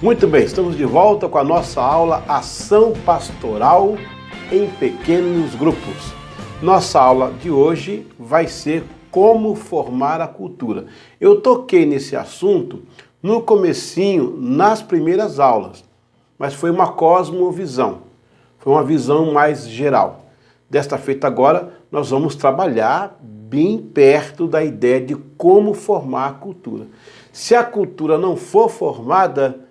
Muito bem, estamos de volta com a nossa aula Ação Pastoral em Pequenos Grupos. Nossa aula de hoje vai ser como formar a cultura. Eu toquei nesse assunto no comecinho, nas primeiras aulas, mas foi uma cosmovisão, foi uma visão mais geral. Desta feita agora, nós vamos trabalhar bem perto da ideia de como formar a cultura. Se a cultura não for formada,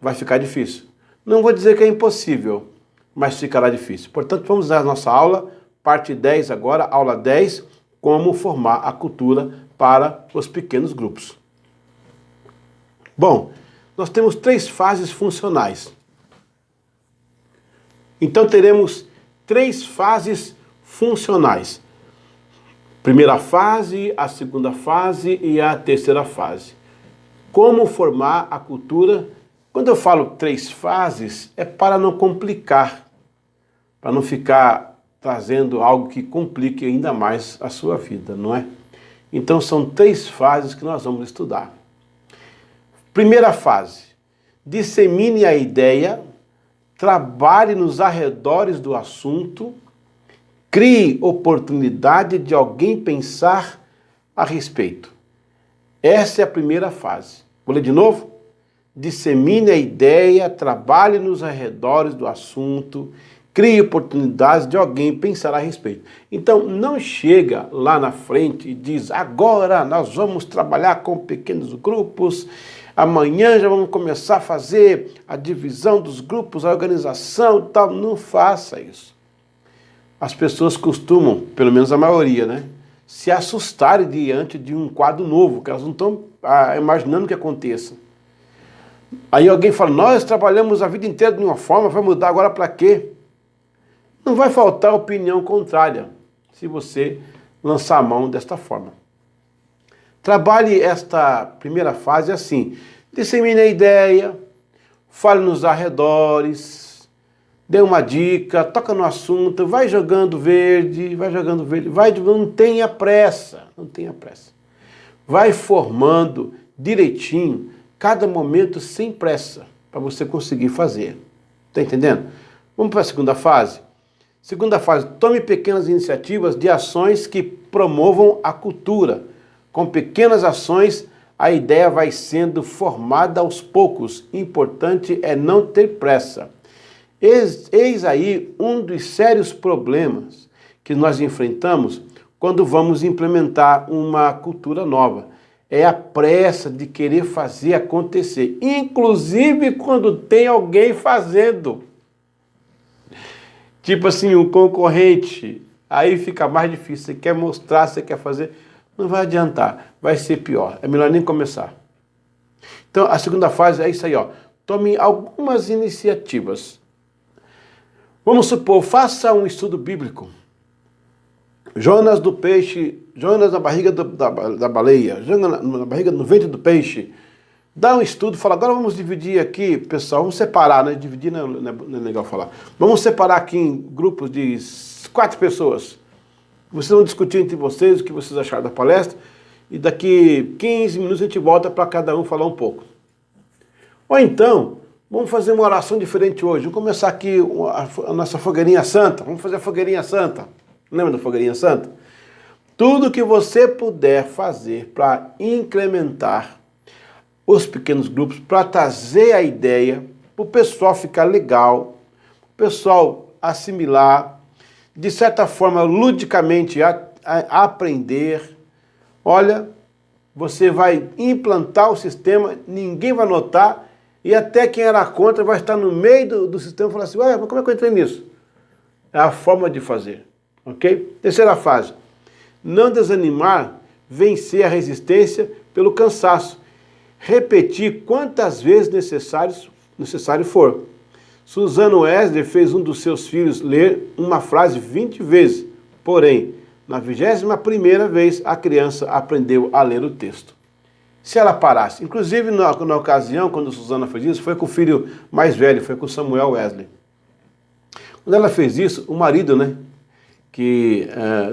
vai ficar difícil. Não vou dizer que é impossível, mas ficará difícil. Portanto, vamos à nossa aula, parte 10 agora, aula 10, como formar a cultura para os pequenos grupos. Bom, nós temos 3 fases funcionais. Então teremos 3 fases funcionais. Primeira fase, a segunda fase e a terceira fase. Como formar a cultura? Quando eu falo 3 fases, é para não complicar, para não ficar trazendo algo que complique ainda mais a sua vida, não é? Então são 3 fases que nós vamos estudar. Primeira fase, dissemine a ideia, trabalhe nos arredores do assunto, crie oportunidade de alguém pensar a respeito. Essa é a primeira fase. Vou ler de novo? Dissemine a ideia, trabalhe nos arredores do assunto, crie oportunidades de alguém pensar a respeito. Então, não chega lá na frente e diz, agora nós vamos trabalhar com pequenos grupos, amanhã já vamos começar a fazer a divisão dos grupos, a organização e tal. Não faça isso. As pessoas costumam, pelo menos a maioria, né, se assustarem diante de um quadro novo, que elas não estão imaginando que aconteça. Aí alguém fala, nós trabalhamos a vida inteira de uma forma, vai mudar agora para quê? Não vai faltar opinião contrária, se você lançar a mão desta forma. Trabalhe esta primeira fase assim, dissemine a ideia, fale nos arredores, dê uma dica, toca no assunto, vai jogando verde, não tenha pressa, não tenha pressa. Vai formando direitinho, cada momento sem pressa, para você conseguir fazer. Está entendendo? Vamos para a segunda fase? Segunda fase, tome pequenas iniciativas de ações que promovam a cultura. Com pequenas ações, a ideia vai sendo formada aos poucos. Importante é não ter pressa. Eis aí um dos sérios problemas que nós enfrentamos quando vamos implementar uma cultura nova. É a pressa de querer fazer acontecer, inclusive quando tem alguém fazendo. Tipo assim, um concorrente, aí fica mais difícil, você quer mostrar, você quer fazer, não vai adiantar, vai ser pior, é melhor nem começar. Então, a segunda fase é isso aí, ó. Tome algumas iniciativas. Vamos supor, faça um estudo bíblico. Jonas do peixe, Jonas na barriga da baleia, Jonas na barriga, no ventre do peixe. Dá um estudo, fala, agora vamos dividir aqui, pessoal, vamos separar, né? Dividir não é legal falar. Vamos separar aqui em grupos de 4 pessoas. Vocês vão discutir entre vocês o que vocês acharam da palestra e daqui 15 minutos a gente volta para cada um falar um pouco. Ou então, vamos fazer uma oração diferente hoje. Vamos começar aqui a nossa fogueirinha santa. Vamos fazer a fogueirinha santa. Lembra da fogueirinha santa? Tudo que você puder fazer para incrementar os pequenos grupos, para trazer a ideia, para o pessoal ficar legal, o pessoal assimilar, de certa forma, ludicamente aprender. Olha, você vai implantar o sistema, ninguém vai notar, e até quem era contra vai estar no meio do sistema e falar assim, ué, mas como é que eu entrei nisso? É a forma de fazer. Ok? Terceira fase. Não desanimar, vencer a resistência pelo cansaço. Repetir quantas vezes necessário for. Susana Wesley fez um dos seus filhos ler uma frase 20 vezes. Porém, na 21ª vez, a criança aprendeu a ler o texto. Se ela parasse, inclusive na ocasião, quando Susana fez isso, foi com o filho mais velho, foi com Samuel Wesley. Quando ela fez isso, o marido, né, que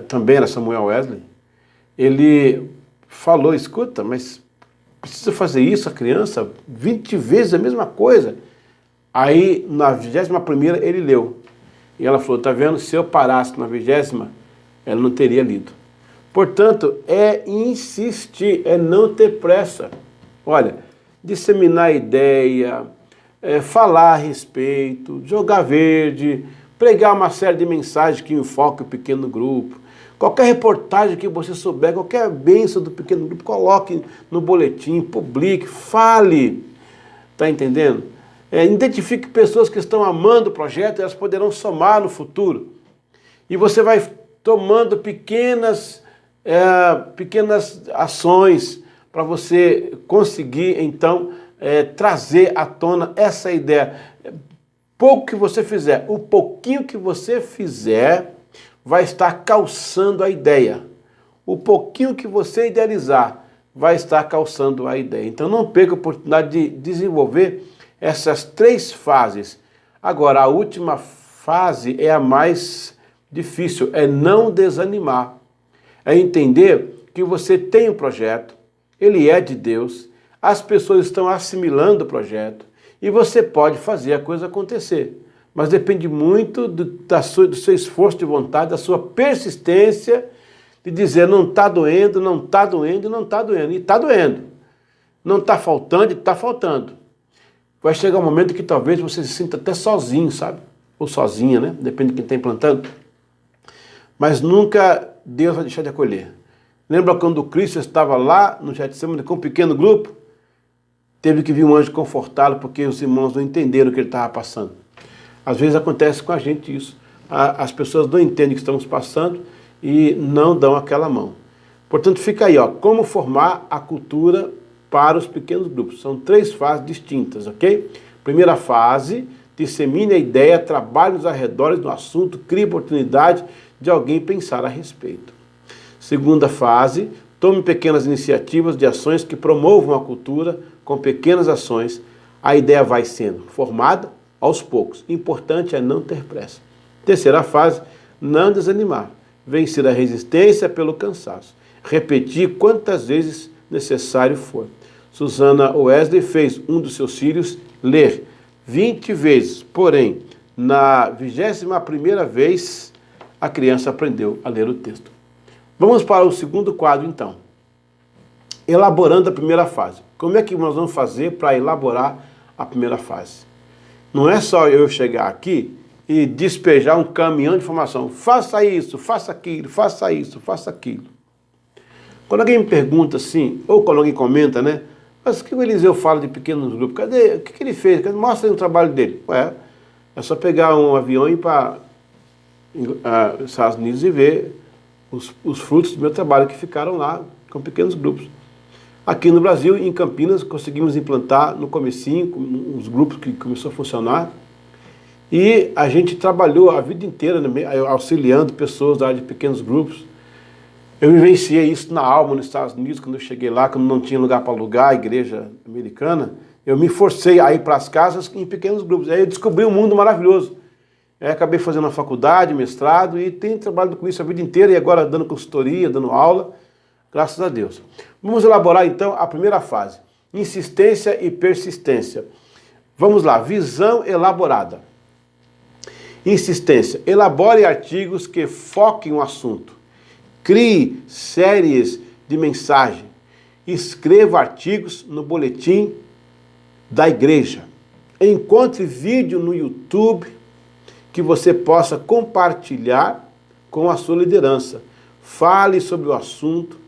também era Samuel Wesley, ele falou, escuta, mas precisa fazer isso, a criança, 20 vezes a mesma coisa. Aí, na 21ª, ele leu. E ela falou, tá vendo? Se eu parasse na 20ª, ela não teria lido. Portanto, é insistir, é não ter pressa. Olha, disseminar ideia, falar a respeito, jogar verde, pregar uma série de mensagens que enfoquem o pequeno grupo. Qualquer reportagem que você souber, qualquer bênção do pequeno grupo, coloque no boletim, publique, fale. Está entendendo? Identifique pessoas que estão amando o projeto e elas poderão somar no futuro. E você vai tomando pequenas ações para você conseguir, então, trazer à tona essa ideia. Pouco que você fizer, o pouquinho que você fizer vai estar calçando a ideia. O pouquinho que você idealizar vai estar calçando a ideia. Então não perca a oportunidade de desenvolver essas 3 fases. Agora, a última fase é a mais difícil, é não desanimar. É entender que você tem um projeto, ele é de Deus, as pessoas estão assimilando o projeto e você pode fazer a coisa acontecer. Mas depende muito do seu esforço de vontade, da sua persistência de dizer não está doendo, não está doendo, não está doendo. E está doendo. Não está faltando e está faltando. Vai chegar um momento que talvez você se sinta até sozinho, sabe? Ou sozinha, né? Depende de quem está implantando. Mas nunca Deus vai deixar de acolher. Lembra quando Cristo estava lá no Getsemane com um pequeno grupo? Teve que vir um anjo confortá-lo porque os irmãos não entenderam o que ele estava passando. Às vezes acontece com a gente isso. As pessoas não entendem o que estamos passando e não dão aquela mão. Portanto, fica aí, ó, como formar a cultura para os pequenos grupos. São 3 fases distintas, ok? Primeira fase, dissemine a ideia, trabalhe nos arredores do assunto, crie oportunidade de alguém pensar a respeito. Segunda fase, tome pequenas iniciativas de ações que promovam a cultura com pequenas ações. A ideia vai sendo formada aos poucos. Importante é não ter pressa. Terceira fase, não desanimar. Vencer a resistência pelo cansaço. Repetir quantas vezes necessário for. Susana Wesley fez um dos seus filhos ler 20 vezes. Porém, na 21ª vez, a criança aprendeu a ler o texto. Vamos para o segundo quadro, então. Elaborando a primeira fase. Como é que nós vamos fazer para elaborar a primeira fase? Não é só eu chegar aqui e despejar um caminhão de informação. Faça isso, faça aquilo, faça isso, faça aquilo. Quando alguém me pergunta assim, ou quando alguém comenta, né? Mas o que o Eliseu fala de pequenos grupos? Cadê? O que ele fez? Mostra aí o trabalho dele. É só pegar um avião e ir para os Estados Unidos e ver os frutos do meu trabalho que ficaram lá com pequenos grupos. Aqui no Brasil, em Campinas, conseguimos implantar no comecinho uns grupos que começou a funcionar. E a gente trabalhou a vida inteira, né, auxiliando pessoas da área de pequenos grupos. Eu vivenciei isso na Alma, nos Estados Unidos, quando eu cheguei lá, quando não tinha lugar para alugar, a igreja americana. Eu me forcei a ir para as casas em pequenos grupos. Aí eu descobri um mundo maravilhoso. Aí acabei fazendo a faculdade, mestrado, e tenho trabalhado com isso a vida inteira, e agora dando consultoria, dando aula, graças a Deus. Vamos elaborar então a primeira fase, insistência e persistência. Vamos lá, visão elaborada. Insistência, elabore artigos que foquem o assunto. Crie séries de mensagem. Escreva artigos no boletim da igreja. Encontre vídeo no YouTube que você possa compartilhar com a sua liderança. Fale sobre o assunto.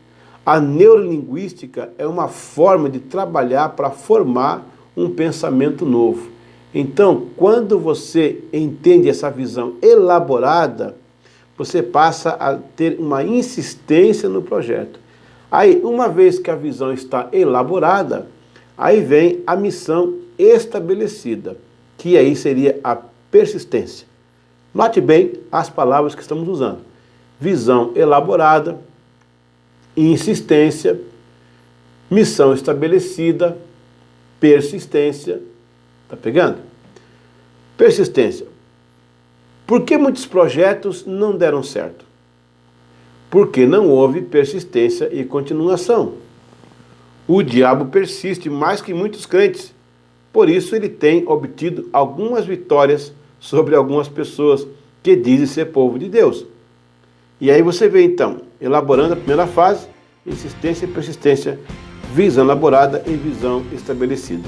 A neurolinguística é uma forma de trabalhar para formar um pensamento novo. Então, quando você entende essa visão elaborada, você passa a ter uma insistência no projeto. Aí, uma vez que a visão está elaborada, aí vem a missão estabelecida, que aí seria a persistência. Note bem as palavras que estamos usando. Visão elaborada, insistência, missão estabelecida, persistência. Tá pegando? Persistência. Por que muitos projetos não deram certo? Porque não houve persistência e continuação. O diabo persiste mais que muitos crentes. Por isso ele tem obtido algumas vitórias sobre algumas pessoas que dizem ser povo de Deus. E aí você vê então, elaborando a primeira fase, insistência e persistência, visão elaborada e visão estabelecida.